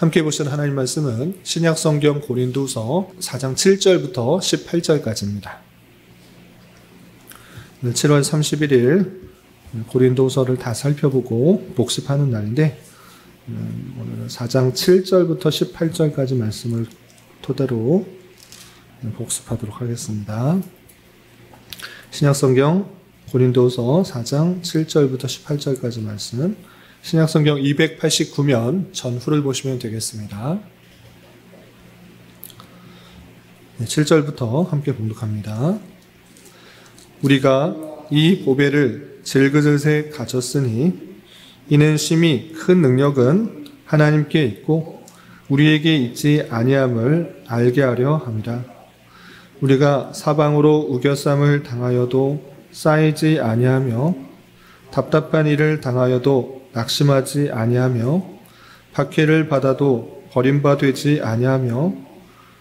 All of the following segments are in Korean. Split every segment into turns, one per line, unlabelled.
함께 보실 하나님 말씀은 신약성경 고린도서 4장 7절부터 18절까지입니다. 7월 31일 고린도서를 다 살펴보고 복습하는 날인데 오늘은 4장 7절부터 18절까지 말씀을 토대로 복습하도록 하겠습니다. 신약성경 고린도서 4장 7절부터 18절까지 말씀, 신약성경 289면 전후를 보시면 되겠습니다. 7절부터 함께 봉독합니다. 우리가 이 보배를 질그릇에 가졌으니 이는 심히 큰 능력은 하나님께 있고 우리에게 있지 아니함을 알게 하려 함이라. 우리가 사방으로 우겨쌈을 당하여도 쌓이지 아니하며 답답한 일을 당하여도 낙심하지 아니하며 박해를 받아도 버림받지 아니하며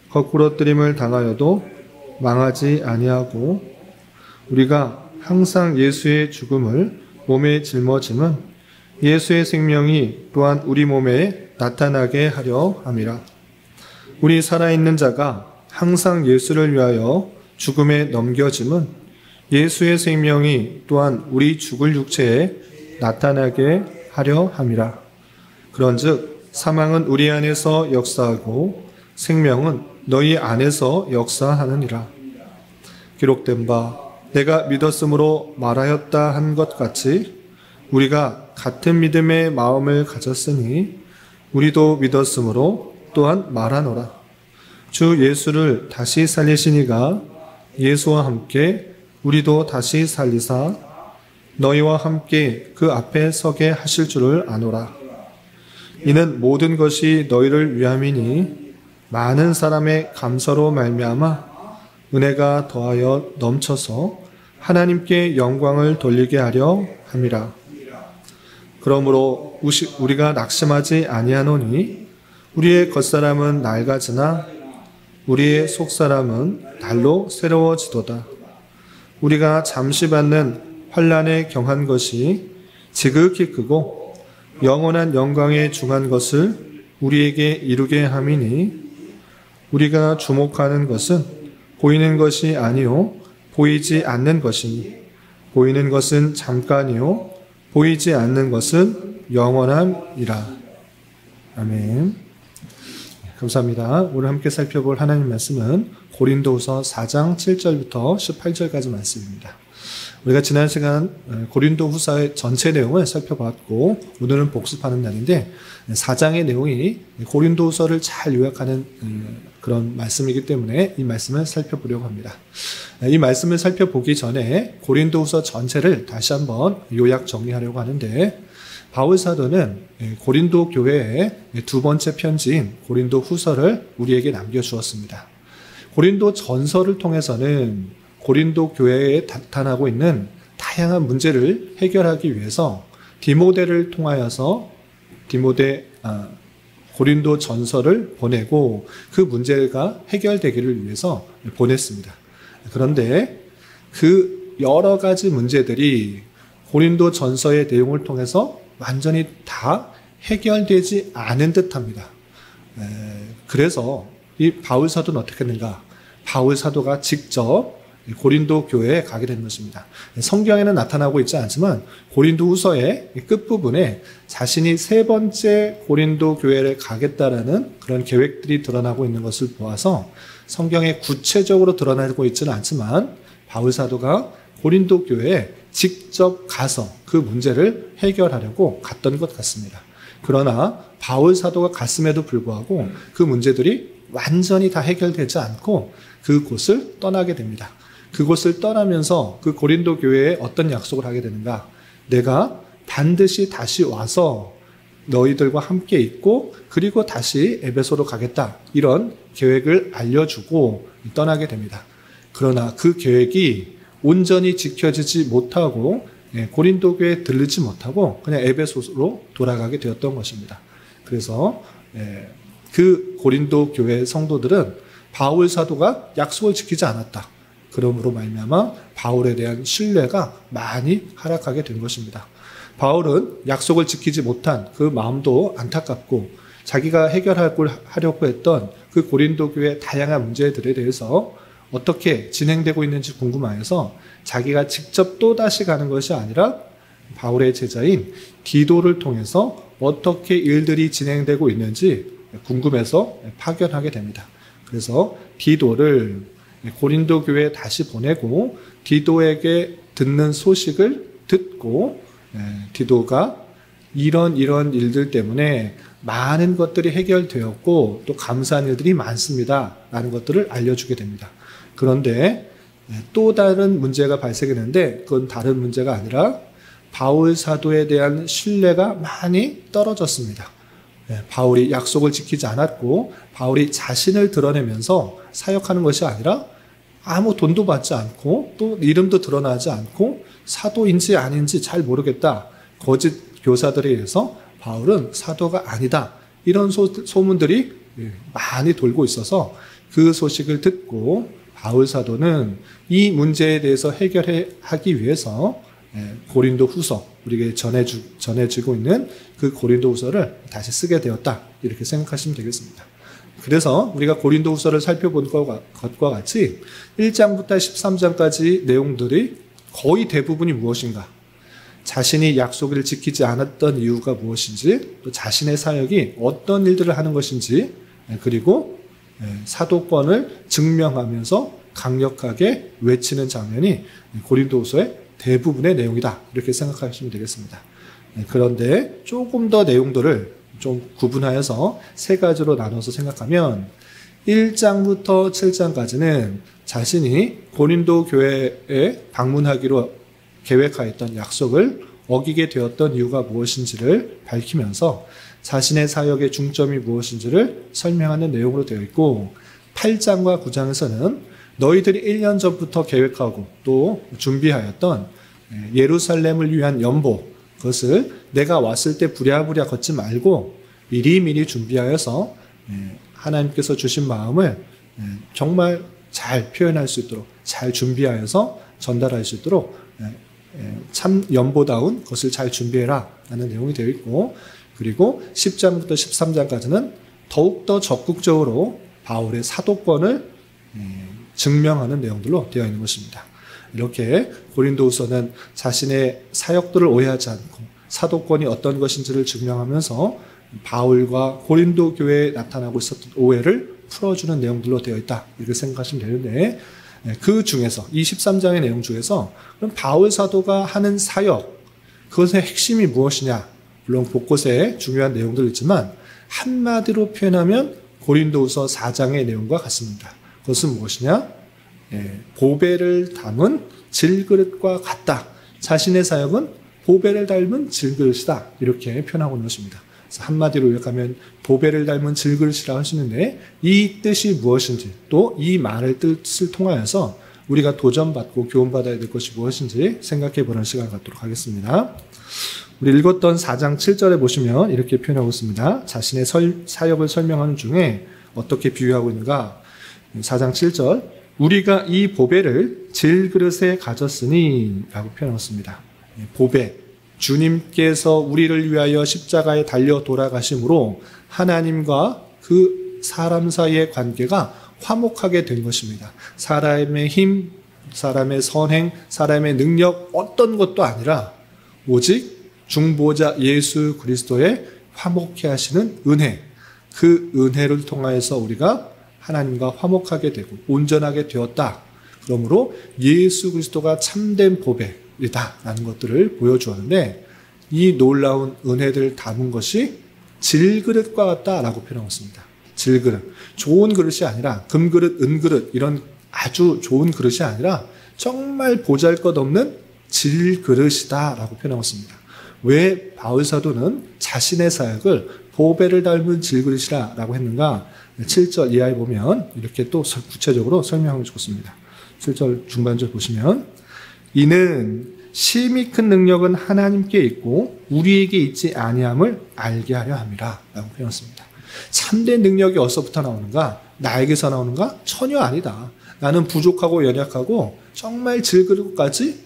거꾸러뜨림을 당하여도 망하지 아니하고 우리가 항상 예수의 죽음을 몸에 짊어짐은 예수의 생명이 또한 우리 몸에 나타나게 하려 함이라. 우리 살아있는 자가 항상 예수를 위하여 죽음에 넘겨짐은 예수의 생명이 또한 우리 죽을 육체에 나타나게 하려 함이라. 그런즉 사망은 우리 안에서 역사하고 생명은 너희 안에서 역사하느니라. 기록된 바 내가 믿었으므로 말하였다 한 것 같이 우리가 같은 믿음의 마음을 가졌으니 우리도 믿었으므로 또한 말하노라. 주 예수를 다시 살리신 이가 예수와 함께 우리도 다시 살리사 너희와 함께 그 앞에 서게 하실 줄을 아노라. 이는 모든 것이 너희를 위함이니 많은 사람의 감사로 말미암아 은혜가 더하여 넘쳐서 하나님께 영광을 돌리게 하려 함이라. 그러므로 우리가 낙심하지 아니하노니 우리의 겉사람은 낡아지나 우리의 속사람은 달로 새로워지도다. 우리가 잠시 받는 환난에 경한 것이 지극히 크고 영원한 영광에 중한 것을 우리에게 이루게 함이니 우리가 주목하는 것은 보이는 것이 아니요 보이지 않는 것이니 보이는 것은 잠깐이요 보이지 않는 것은 영원함이라. 아멘. 감사합니다. 오늘 함께 살펴볼 하나님 말씀은 고린도후서 4장 7절부터 18절까지 말씀입니다. 우리가 지난 시간 고린도후서의 전체 내용을 살펴봤고 오늘은 복습하는 날인데 4장의 내용이 고린도후서를 잘 요약하는 그런 말씀이기 때문에 이 말씀을 살펴보려고 합니다. 이 말씀을 살펴보기 전에 고린도후서 전체를 다시 한번 요약 정리하려고 하는데 바울 사도는 고린도 교회의 두 번째 편지인 고린도 후서를 우리에게 남겨주었습니다. 고린도 전서를 통해서는 고린도 교회에 나타나고 있는 다양한 문제를 해결하기 위해서 디모데를 통하여서 고린도 전서를 보내고 그 문제가 해결되기를 위해서 보냈습니다. 그런데 그 여러 가지 문제들이 고린도 전서의 내용을 통해서 완전히 다 해결되지 않은 듯합니다. 그래서 이 바울 사도는 어떻게 했는가? 바울 사도가 직접 고린도 교회에 가게 된 것입니다. 성경에는 나타나고 있지 않지만 고린도 후서의 끝부분에 자신이 세 번째 고린도 교회를 가겠다라는 그런 계획들이 드러나고 있는 것을 보아서 성경에 구체적으로 드러나고 있지는 않지만 바울 사도가 고린도 교회에 직접 가서 그 문제를 해결하려고 갔던 것 같습니다. 그러나 바울 사도가 갔음에도 불구하고 그 문제들이 완전히 다 해결되지 않고 그곳을 떠나게 됩니다. 그곳을 떠나면서 그 고린도 교회에 어떤 약속을 하게 되는가? 내가 반드시 다시 와서 너희들과 함께 있고 그리고 다시 에베소로 가겠다. 이런 계획을 알려주고 떠나게 됩니다. 그러나 그 계획이 온전히 지켜지지 못하고 고린도 교회에 들르지 못하고 그냥 에베소로 돌아가게 되었던 것입니다. 그래서 그 고린도 교회 성도들은 바울 사도가 약속을 지키지 않았다. 그러므로 말미암아 바울에 대한 신뢰가 많이 하락하게 된 것입니다. 바울은 약속을 지키지 못한 그 마음도 안타깝고 자기가 해결하려고 했던 그 고린도 교회의 다양한 문제들에 대해서 어떻게 진행되고 있는지 궁금하여서 자기가 직접 또다시 가는 것이 아니라 바울의 제자인 디도를 통해서 어떻게 일들이 진행되고 있는지 궁금해서 파견하게 됩니다. 그래서 디도를 고린도 교회에 다시 보내고 디도에게 듣는 소식을 듣고 디도가 이런 일들 때문에 많은 것들이 해결되었고 또 감사한 일들이 많습니다 라는 것들을 알려주게 됩니다. 그런데 또 다른 문제가 발생했는데 그건 다른 문제가 아니라 바울 사도에 대한 신뢰가 많이 떨어졌습니다. 바울이 약속을 지키지 않았고 바울이 자신을 드러내면서 사역하는 것이 아니라 아무 돈도 받지 않고 또 이름도 드러나지 않고 사도인지 아닌지 잘 모르겠다. 거짓 교사들에 의해서 바울은 사도가 아니다. 이런 소문들이 많이 돌고 있어서 그 소식을 듣고 바울 사도는 이 문제에 대해서 해결하기 위해서 고린도 후서, 우리에게 전해지고 있는 그 고린도 후서를 다시 쓰게 되었다. 이렇게 생각하시면 되겠습니다. 그래서 우리가 고린도 후서를 살펴본 것과 같이 1장부터 13장까지 내용들이 거의 대부분이 무엇인가? 자신이 약속을 지키지 않았던 이유가 무엇인지, 또 자신의 사역이 어떤 일들을 하는 것인지, 그리고 사도권을 증명하면서 강력하게 외치는 장면이 고린도후서의 대부분의 내용이다. 이렇게 생각하시면 되겠습니다. 그런데 조금 더 내용들을 좀 구분하여서 세 가지로 나눠서 생각하면 1장부터 7장까지는 자신이 고린도 교회에 방문하기로 계획하였던 약속을 어기게 되었던 이유가 무엇인지를 밝히면서 자신의 사역의 중점이 무엇인지를 설명하는 내용으로 되어 있고 8장과 9장에서는 너희들이 1년 전부터 계획하고 또 준비하였던 예루살렘을 위한 연보, 그것을 내가 왔을 때 부랴부랴 걷지 말고 미리미리 준비하여서 하나님께서 주신 마음을 정말 잘 표현할 수 있도록 잘 준비하여서 전달할 수 있도록 참 연보다운 것을 잘 준비해라 라는 내용이 되어 있고, 그리고 10장부터 13장까지는 더욱더 적극적으로 바울의 사도권을 증명하는 내용들로 되어 있는 것입니다. 이렇게 고린도후서는 자신의 사역들을 오해하지 않고 사도권이 어떤 것인지를 증명하면서 바울과 고린도 교회에 나타나고 있었던 오해를 풀어주는 내용들로 되어 있다. 이렇게 생각하시면 되는데, 그 중에서 이 13장의 내용 중에서 그럼 바울 사도가 하는 사역, 그것의 핵심이 무엇이냐? 물론 곳곳에 중요한 내용들이 있지만 한마디로 표현하면 고린도후서 4장의 내용과 같습니다. 그것은 무엇이냐? 보배를 담은 질그릇과 같다. 자신의 사역은 보배를 닮은 질그릇이다. 이렇게 표현하고 있는 것입니다. 그래서 한마디로 요약하면 보배를 닮은 질그릇이라고 하시는데 이 뜻이 무엇인지 또 이 말의 뜻을 통하여서 우리가 도전받고 교훈받아야 될 것이 무엇인지 생각해 보는 시간을 갖도록 하겠습니다. 우리 읽었던 4장 7절에 보시면 이렇게 표현하고 있습니다. 자신의 사역을 설명하는 중에 어떻게 비유하고 있는가? 4장 7절, 우리가 이 보배를 질그릇에 가졌으니 라고 표현했습니다. 보배, 주님께서 우리를 위하여 십자가에 달려 돌아가심으로 하나님과 그 사람 사이의 관계가 화목하게 된 것입니다. 사람의 힘, 사람의 선행, 사람의 능력 어떤 것도 아니라 오직 중보자 예수 그리스도의 화목케 하시는 은혜, 그 은혜를 통하여서 우리가 하나님과 화목하게 되고 온전하게 되었다. 그러므로 예수 그리스도가 참된 보배이다 라는 것들을 보여주었는데, 이 놀라운 은혜들을 담은 것이 질그릇과 같다라고 표현했습니다. 질그릇, 좋은 그릇이 아니라 금그릇, 은그릇 이런 아주 좋은 그릇이 아니라 정말 보잘것없는 질그릇이다라고 표현했습니다. 왜 바울 사도는 자신의 사역을 보배를 닮은 질그릇이라고 했는가? 7절 이하에 보면 이렇게 또 구체적으로 설명하고 있습니다. 7절 중반절 보시면 이는 심히 큰 능력은 하나님께 있고 우리에게 있지 아니함을 알게 하려 함이라 라고 표현했습니다. 참된 능력이 어디서부터 나오는가? 나에게서 나오는가? 전혀 아니다. 나는 부족하고 연약하고 정말 질그릇까지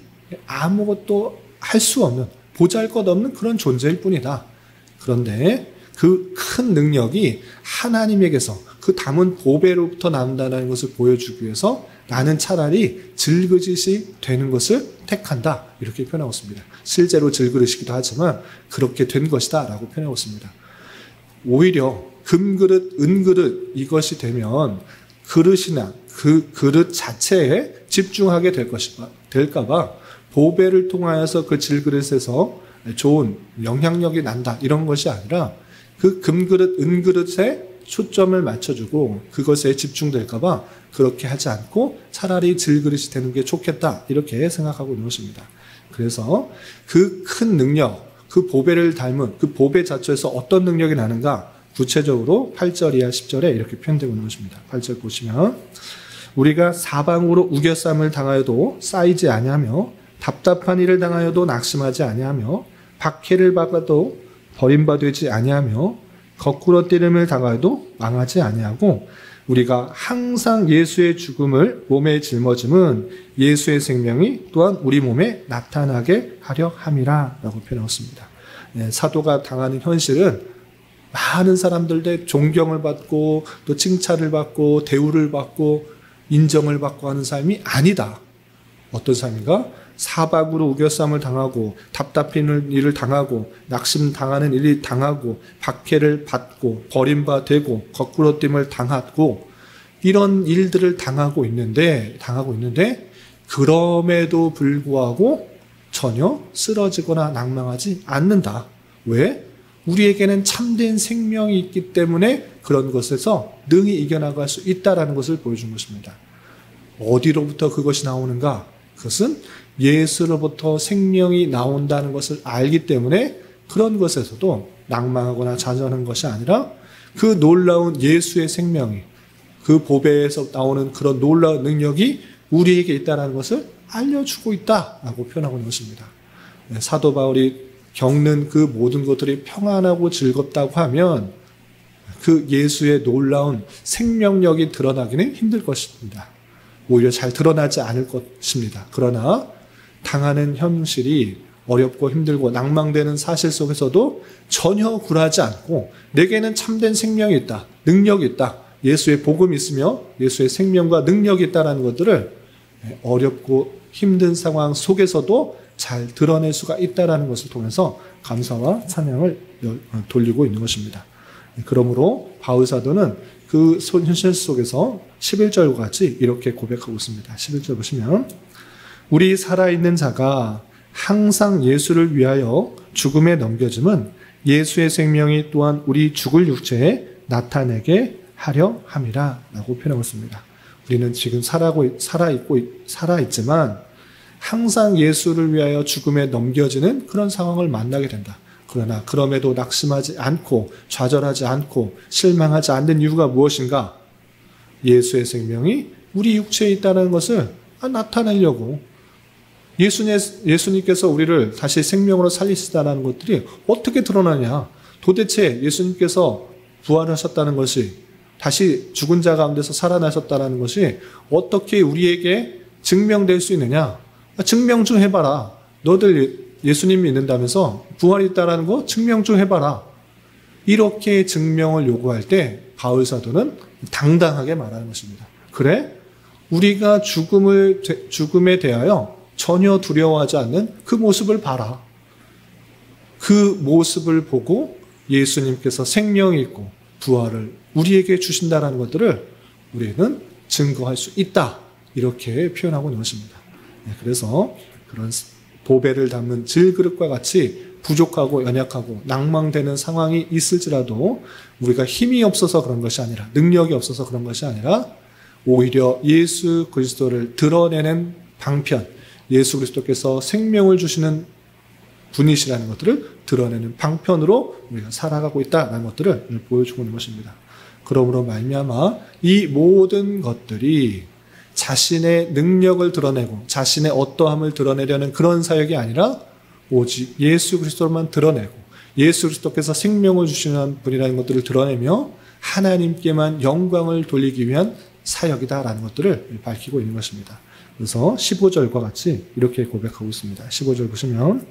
아무것도 할 수 없는 보잘것없는 그런 존재일 뿐이다. 그런데 그 큰 능력이 하나님에게서 그 담은 보배로부터 나온다는 것을 보여주기 위해서 나는 차라리 질그릇이 되는 것을 택한다. 이렇게 표현하고 있습니다. 실제로 질그릇이기도 하지만 그렇게 된 것이다 라고 표현하고 있습니다. 오히려 금그릇, 은그릇 이것이 되면 그릇이나 그 그릇 자체에 집중하게 될까봐 보배를 통하여서 그 질그릇에서 좋은 영향력이 난다 이런 것이 아니라 그 금그릇, 은그릇에 초점을 맞춰주고 그것에 집중될까봐 그렇게 하지 않고 차라리 질그릇이 되는 게 좋겠다 이렇게 생각하고 있는 것입니다. 그래서 그 큰 능력, 그 보배를 닮은 그 보배 자체에서 어떤 능력이 나는가 구체적으로 8절 이하 10절에 이렇게 표현되고 있는 것입니다. 8절 보시면 우리가 사방으로 우겨쌈을 당하여도 쌓이지 아니하며 답답한 일을 당하여도 낙심하지 아니하며 박해를 받아도 버림받지 아니하며 거꾸로 때림을 당하여도 망하지 아니하고 우리가 항상 예수의 죽음을 몸에 짊어짐은 예수의 생명이 또한 우리 몸에 나타나게 하려 함이라 라고 표현했습니다. 사도가 당하는 현실은 많은 사람들의 존경을 받고 또 칭찬을 받고 대우를 받고 인정을 받고 하는 삶이 아니다. 어떤 삶인가? 사박으로 우겨쌈을 당하고 답답한 일을 당하고 낙심당하는 일이 당하고 박해를 받고 버림받되고 거꾸로 됨을 당하고 이런 일들을 당하고 있는데 그럼에도 불구하고 전혀 쓰러지거나 낭망하지 않는다. 왜? 우리에게는 참된 생명이 있기 때문에 그런 것에서 능히 이겨나갈 수 있다는 것을 보여준 것입니다. 어디로부터 그것이 나오는가? 그것은 예수로부터 생명이 나온다는 것을 알기 때문에 그런 것에서도 낭망하거나 좌절하는 것이 아니라 그 놀라운 예수의 생명이 그 보배에서 나오는 그런 놀라운 능력이 우리에게 있다는 것을 알려주고 있다라고 표현하고 있는 것입니다. 사도 바울이 겪는 그 모든 것들이 평안하고 즐겁다고 하면 그 예수의 놀라운 생명력이 드러나기는 힘들 것입니다. 오히려 잘 드러나지 않을 것입니다. 그러나 당하는 현실이 어렵고 힘들고 낭망되는 사실 속에서도 전혀 굴하지 않고 내게는 참된 생명이 있다. 능력이 있다. 예수의 복음이 있으며 예수의 생명과 능력이 있다는 것들을 어렵고 힘든 상황 속에서도 잘 드러낼 수가 있다는 것을 통해서 감사와 찬양을 돌리고 있는 것입니다. 그러므로 바울 사도는 그 현실 속에서 11절과 같이 이렇게 고백하고 있습니다. 11절 보시면 우리 살아있는 자가 항상 예수를 위하여 죽음에 넘겨짐은 예수의 생명이 또한 우리 죽을 육체에 나타내게 하려 함이라 라고 표현하고 있습니다. 우리는 지금 살아있지만 항상 예수를 위하여 죽음에 넘겨지는 그런 상황을 만나게 된다. 그러나 그럼에도 낙심하지 않고 좌절하지 않고 실망하지 않는 이유가 무엇인가? 예수의 생명이 우리 육체에 있다는 것을 나타내려고 예수님께서 우리를 다시 생명으로 살리시다는 것들이 어떻게 드러나냐? 도대체 예수님께서 부활하셨다는 것이 다시 죽은 자 가운데서 살아나셨다는 것이 어떻게 우리에게 증명될 수 있느냐? 증명 좀 해봐라. 너들 예수님 믿는다면서 부활이 있다는 거 증명 좀 해봐라. 이렇게 증명을 요구할 때 바울 사도는 당당하게 말하는 것입니다. 그래? 우리가 죽음에 대하여 전혀 두려워하지 않는 그 모습을 봐라. 그 모습을 보고 예수님께서 생명이 있고 부활을 우리에게 주신다는 것들을 우리는 증거할 수 있다. 이렇게 표현하고 있는 것입니다. 그래서 그런 보배를 담은 질그릇과 같이 부족하고 연약하고 낭망되는 상황이 있을지라도 우리가 힘이 없어서 그런 것이 아니라 능력이 없어서 그런 것이 아니라 오히려 예수 그리스도를 드러내는 방편, 예수 그리스도께서 생명을 주시는 분이시라는 것들을 드러내는 방편으로 우리가 살아가고 있다는 것들을 보여주고 있는 것입니다. 그러므로 말미암아 이 모든 것들이 자신의 능력을 드러내고 자신의 어떠함을 드러내려는 그런 사역이 아니라 오직 예수 그리스도만 드러내고 예수 그리스도께서 생명을 주시는 분이라는 것들을 드러내며 하나님께만 영광을 돌리기 위한 사역이다라는 것들을 밝히고 있는 것입니다. 그래서 15절과 같이 이렇게 고백하고 있습니다. 15절 보시면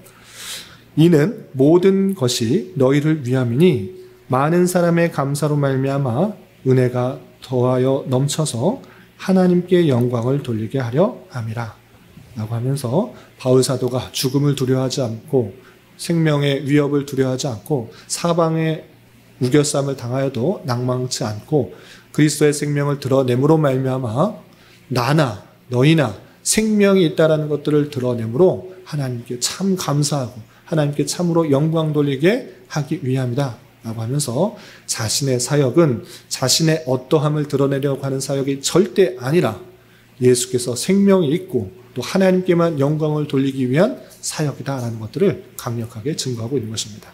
이는 모든 것이 너희를 위함이니 많은 사람의 감사로 말미암아 은혜가 더하여 넘쳐서 하나님께 영광을 돌리게 하려 함이라 라고 하면서 바울 사도가 죽음을 두려워하지 않고 생명의 위협을 두려워하지 않고 사방의 우겨쌈을 당하여도 낭망치 않고 그리스도의 생명을 드러내므로 말미암아 나나 너희나 생명이 있다라는 것들을 드러내므로 하나님께 참 감사하고 하나님께 참으로 영광 돌리게 하기 위함이다 라고 하면서 자신의 사역은 자신의 어떠함을 드러내려고 하는 사역이 절대 아니라 예수께서 생명이 있고 또 하나님께만 영광을 돌리기 위한 사역이다라는 것들을 강력하게 증거하고 있는 것입니다.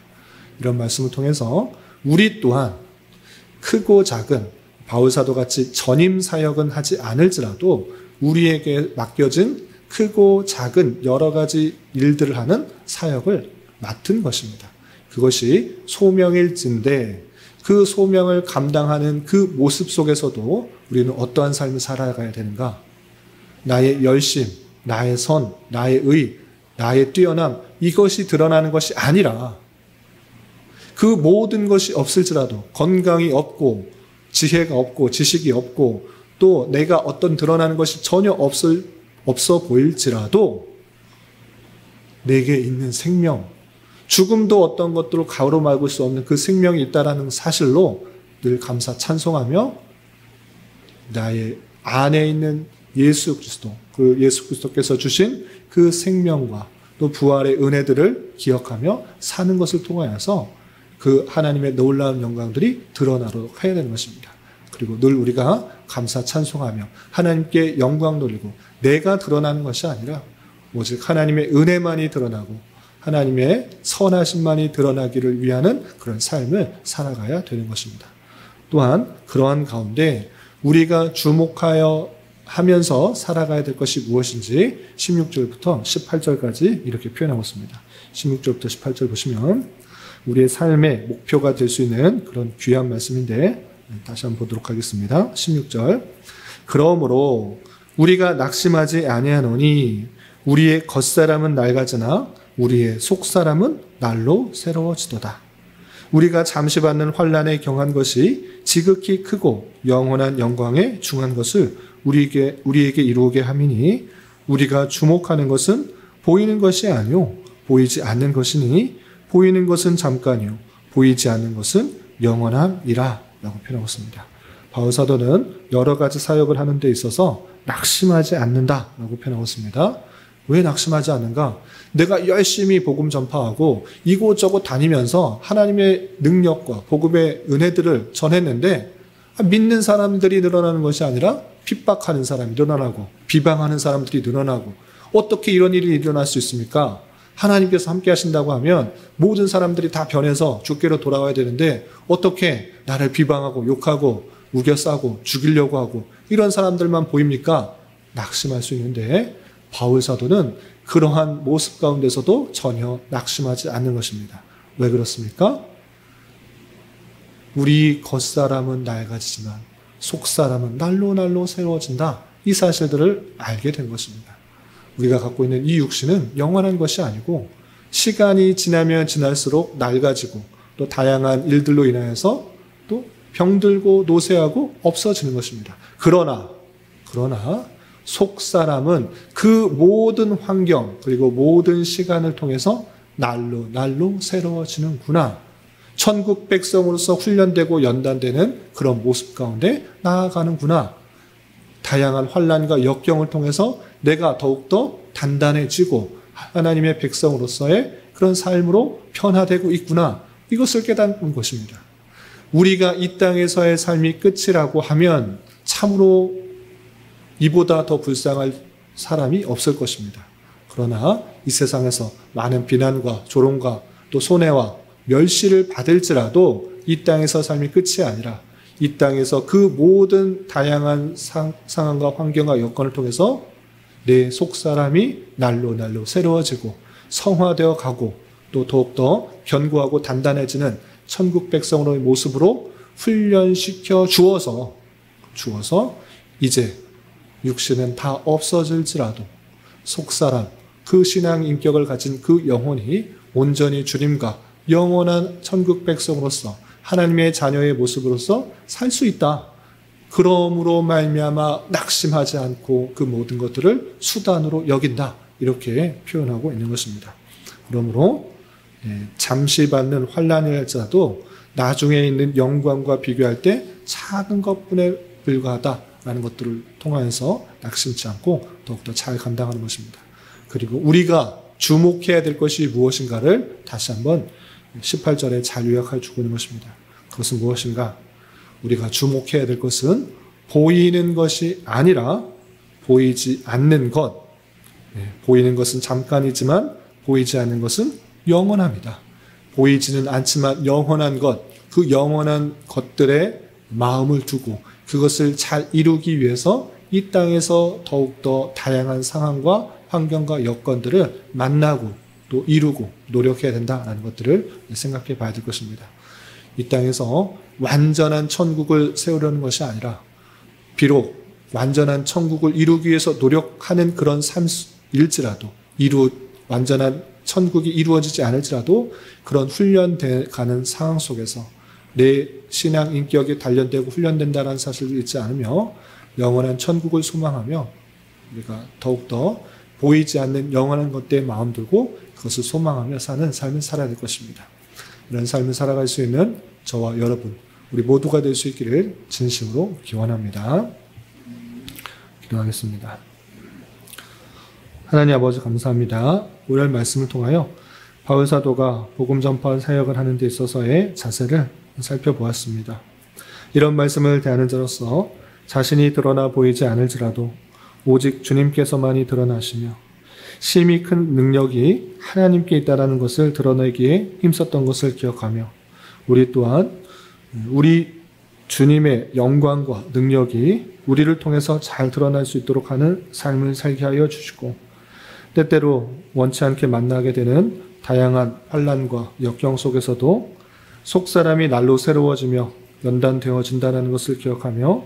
이런 말씀을 통해서 우리 또한 크고 작은 바울 사도같이 전임 사역은 하지 않을지라도 우리에게 맡겨진 크고 작은 여러 가지 일들을 하는 사역을 맡은 것입니다. 그것이 소명일진데 그 소명을 감당하는 그 모습 속에서도 우리는 어떠한 삶을 살아가야 되는가? 나의 열심, 나의 선, 나의 의, 나의 뛰어남 이것이 드러나는 것이 아니라 그 모든 것이 없을지라도 건강이 없고 지혜가 없고 지식이 없고 또 내가 어떤 드러나는 것이 전혀 없어 보일지라도 내게 있는 생명, 죽음도 어떤 것들로 가로막을 수 없는 그 생명이 있다라는 사실로 늘 감사 찬송하며 나의 안에 있는 예수 그리스도, 그 예수 그리스도께서 주신 그 생명과 또 부활의 은혜들을 기억하며 사는 것을 통하여서 그 하나님의 놀라운 영광들이 드러나도록 해야 되는 것입니다. 그리고 늘 우리가 감사 찬송하며 하나님께 영광 돌리고 내가 드러나는 것이 아니라 오직 하나님의 은혜만이 드러나고 하나님의 선하심만이 드러나기를 위하는 그런 삶을 살아가야 되는 것입니다. 또한 그러한 가운데 우리가 주목하여 하면서 살아가야 될 것이 무엇인지 16절부터 18절까지 이렇게 표현하고 있습니다. 16절부터 18절 보시면 우리의 삶의 목표가 될 수 있는 그런 귀한 말씀인데 다시 한번 보도록 하겠습니다. 16절 그러므로 우리가 낙심하지 아니하노니 우리의 겉사람은 낡아지나 우리의 속사람은 날로 새로워지도다. 우리가 잠시 받는 환난에 경한 것이 지극히 크고 영원한 영광에 중한 것을 우리에게 이루게 함이니 우리가 주목하는 것은 보이는 것이 아니요 보이지 않는 것이니 보이는 것은 잠깐이요 보이지 않는 것은 영원함이라 라고 표현하고 있습니다. 바울 사도는 여러 가지 사역을 하는 데 있어서 낙심하지 않는다 라고 표현하고 있습니다. 왜 낙심하지 않는가? 내가 열심히 복음 전파하고 이곳저곳 다니면서 하나님의 능력과 복음의 은혜들을 전했는데 믿는 사람들이 늘어나는 것이 아니라 핍박하는 사람이 늘어나고 비방하는 사람들이 늘어나고 어떻게 이런 일이 일어날 수 있습니까? 하나님께서 함께 하신다고 하면 모든 사람들이 다 변해서 주께로 돌아와야 되는데 어떻게 나를 비방하고 욕하고 우겨싸고 죽이려고 하고 이런 사람들만 보입니까? 낙심할 수 있는데 바울 사도는 그러한 모습 가운데서도 전혀 낙심하지 않는 것입니다. 왜 그렇습니까? 우리 겉사람은 낡아지지만 속사람은 날로 새로워진다. 이 사실들을 알게 된 것입니다. 우리가 갖고 있는 이 육신은 영원한 것이 아니고 시간이 지나면 지날수록 낡아지고 또 다양한 일들로 인하여서 또 병들고 노쇠하고 없어지는 것입니다. 그러나 속사람은 그 모든 환경 그리고 모든 시간을 통해서 날로 새로워지는구나. 천국 백성으로서 훈련되고 연단되는 그런 모습 가운데 나아가는구나. 다양한 환난과 역경을 통해서 내가 더욱더 단단해지고 하나님의 백성으로서의 그런 삶으로 변화되고 있구나. 이것을 깨닫는 것입니다. 우리가 이 땅에서의 삶이 끝이라고 하면 참으로 이보다 더 불쌍할 사람이 없을 것입니다. 그러나 이 세상에서 많은 비난과 조롱과 또 손해와 멸시를 받을지라도 이 땅에서 삶이 끝이 아니라 이 땅에서 그 모든 다양한 상황과 환경과 여건을 통해서 내 속사람이 날로 새로워지고 성화되어 가고 또 더욱더 견고하고 단단해지는 천국 백성으로의 모습으로 훈련시켜 주어서 이제 육신은 다 없어질지라도 속사람, 그 신앙 인격을 가진 그 영혼이 온전히 주님과 영원한 천국 백성으로서 하나님의 자녀의 모습으로서 살 수 있다. 그러므로 말미암아 낙심하지 않고 그 모든 것들을 수단으로 여긴다. 이렇게 표현하고 있는 것입니다. 그러므로 잠시 받는 환난일지라도 나중에 있는 영광과 비교할 때 작은 것뿐에 불과하다라는 것들을 통하여서 낙심치 않고 더욱더 잘 감당하는 것입니다. 그리고 우리가 주목해야 될 것이 무엇인가를 다시 한번 18절에 잘 요약해 주고 있는 것입니다. 그것은 무엇인가? 우리가 주목해야 될 것은 보이는 것이 아니라 보이지 않는 것. 보이는 것은 잠깐이지만 보이지 않는 것은 영원합니다. 보이지는 않지만 영원한 것, 그 영원한 것들에 마음을 두고 그것을 잘 이루기 위해서 이 땅에서 더욱더 다양한 상황과 환경과 여건들을 만나고 또 이루고 노력해야 된다는 것들을 생각해 봐야 될 것입니다. 이 땅에서 완전한 천국을 세우려는 것이 아니라 비록 완전한 천국을 이루기 위해서 노력하는 그런 삶일지라도 완전한 천국이 이루어지지 않을지라도 그런 훈련돼 가는 상황 속에서 내 신앙 인격이 단련되고 훈련된다는 사실을 잊지 않으며 영원한 천국을 소망하며 우리가 더욱더 보이지 않는 영원한 것들에 마음 두고 그것을 소망하며 사는 삶을 살아야 될 것입니다. 이런 삶을 살아갈 수 있는 저와 여러분, 우리 모두가 될 수 있기를 진심으로 기원합니다. 기도하겠습니다. 하나님 아버지 감사합니다. 오늘 말씀을 통하여 바울 사도가 복음 전파 사역을 하는 데 있어서의 자세를 살펴보았습니다. 이런 말씀을 대하는 자로서 자신이 드러나 보이지 않을지라도 오직 주님께서만이 드러나시며 심히 큰 능력이 하나님께 있다는 것을 드러내기에 힘썼던 것을 기억하며 우리 또한 우리 주님의 영광과 능력이 우리를 통해서 잘 드러날 수 있도록 하는 삶을 살게 하여 주시고 때때로 원치 않게 만나게 되는 다양한 환난과 역경 속에서도 속사람이 날로 새로워지며 연단되어진다는 것을 기억하며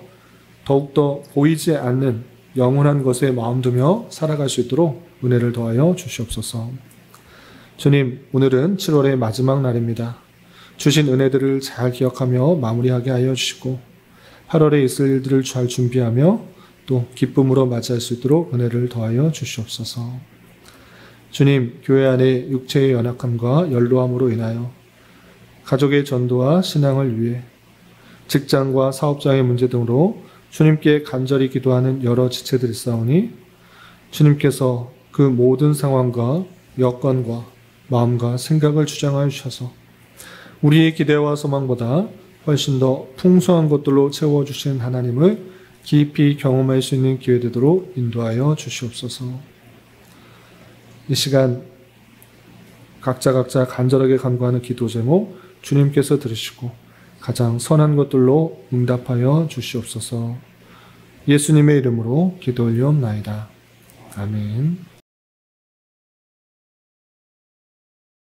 더욱더 보이지 않는 영원한 것에 마음 두며 살아갈 수 있도록 은혜를 더하여 주시옵소서. 주님, 오늘은 7월의 마지막 날입니다. 주신 은혜들을 잘 기억하며 마무리하게 하여 주시고 8월에 있을 일들을 잘 준비하며 또 기쁨으로 맞이할 수 있도록 은혜를 더하여 주시옵소서. 주님, 교회 안에 육체의 연약함과 연로함으로 인하여 가족의 전도와 신앙을 위해 직장과 사업장의 문제 등으로 주님께 간절히 기도하는 여러 지체들이 있사오니 주님께서 그 모든 상황과 여건과 마음과 생각을 주장하여 주셔서 우리의 기대와 소망보다 훨씬 더 풍성한 것들로 채워주시는 하나님을 깊이 경험할 수 있는 기회 되도록 인도하여 주시옵소서. 이 시간 각자 간절하게 간구하는 기도 제목 주님께서 들으시고 가장 선한 것들로 응답하여 주시옵소서. 예수님의 이름으로 기도 올리옵나이다. 아멘.